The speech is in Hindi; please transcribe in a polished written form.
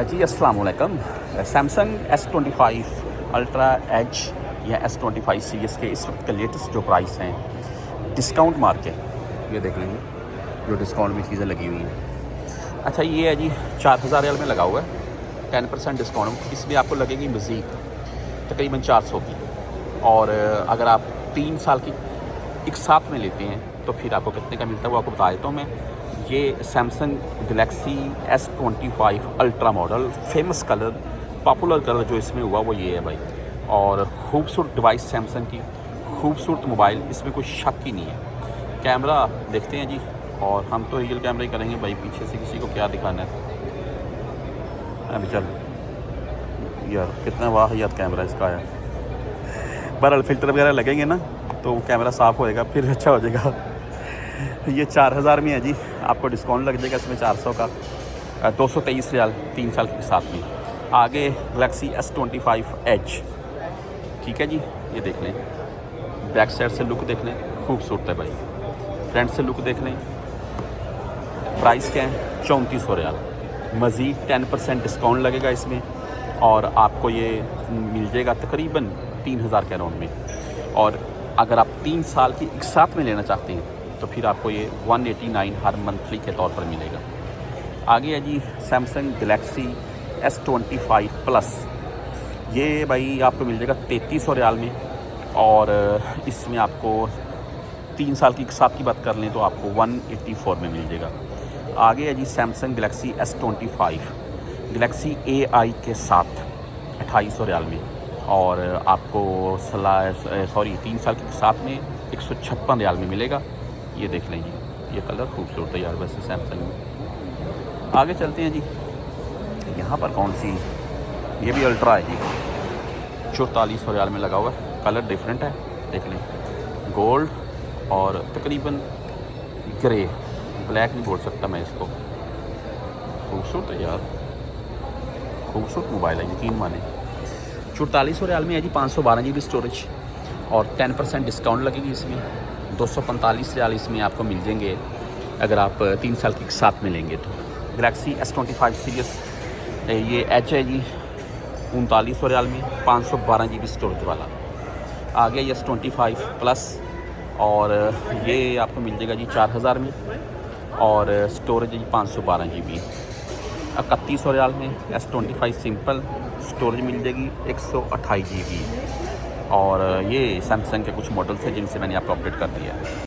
जी अस्सलाम वालेकुम। सैमसंग S25 अल्ट्रा एज या S25 सीरीज़ के इस वक्त के लेटेस्ट जो प्राइस हैं डिस्काउंट मार के, ये देख लेंगे जो डिस्काउंट में चीज़ें लगी हुई हैं। अच्छा, ये है जी 4000 रियाल में लगा हुआ है 10% डिस्काउंट। इसमें आपको लगेगी मज़ीद तकरीबन 400 की, और अगर आप 3 साल की एक साथ में लेते हैं तो फिर आपको कितने का मिलता है वो आपको बता देता हूँ मैं। ये Samsung Galaxy S25 ultra model, famous colour, popular colour जो इसमें हुआ वो ये है भाई। और खूबसूरत डिवाइस सैमसंग की, खूबसूरत मोबाइल, इसमें कोई शक ही नहीं है। कैमरा देखते हैं जी, और हम तो रियल कैमरा ही करेंगे भाई, पीछे से किसी को क्या दिखाना है। अभी चल यार, कितना वाहियात कैमरा इसका है। बहरहाल फ़िल्टर वगैरह लगेंगे ना तो कैमरा साफ़ होएगा, फिर अच्छा हो जाएगा। ये 4000 में है जी, आपको डिस्काउंट लग जाएगा इसमें 400 का, 223 रियाल 3 साल के साथ में। आगे गैलेक्सी S25 एज, ठीक है जी, ये देख लें। बैक साइड से लुक देख लें, खूबसूरत है भाई। फ्रंट से लुक देख लें। प्राइस क्या है? 3400 रियाल। मज़ीद 10% डिस्काउंट लगेगा इसमें, और आपको ये मिल जाएगा तकरीबन 3000 के अराउंड में। और अगर आप 3 साल की एक साथ में लेना चाहते हैं तो फिर आपको ये 189 हर मंथली के तौर पर मिलेगा। आगे है जी सैमसंग गैलेक्सी S25 प्लस। ये भाई आपको मिल जाएगा 3300 रियाल में, और इसमें आपको 3 साल की एक साथ की बात कर लें तो आपको 184 में मिल जाएगा। आगे है जी Samsung Galaxy S25 Galaxy AI के साथ 2800 रियाल में, और आपको 3 साल के साथ में 156 रियाल में मिलेगा। ये देख लें जी, ये कलर खूबसूरत है यार वैसे सैमसंग में। आगे चलते हैं जी, यहाँ पर कौन सी, ये भी अल्ट्रा है जी, 4400 रियाल में लगा हुआ है। कलर डिफरेंट है, देख लें, गोल्ड और तकरीबन ग्रे, ब्लैक नहीं बोल सकता मैं इसको। खूबसूरत है यार, खूबसूरत मोबाइल है, यकीन माने। 4400 रियाल में है जी, 512 GB स्टोरेज, और 10% डिस्काउंट लगेगी इसमें। 245 रियाल इसमें आपको मिल जाएंगे अगर आप 3 साल के साथ में लेंगे तो। गैलेक्सी S25 सीरीज़ ये एच है जी, 3900 रियाल में, 512 GB स्टोरेज वाला। आगे ये S25 प्लस, और ये आपको मिल जाएगा जी 4000 में, और स्टोरेज जी 512 GB। 3100 रियाल में S25 सिंपल, स्टोरेज मिल जाएगी 128 GB। और ये सैमसंग के कुछ मॉडल्स हैं जिनसे मैंने आपको अपडेट कर दिया है।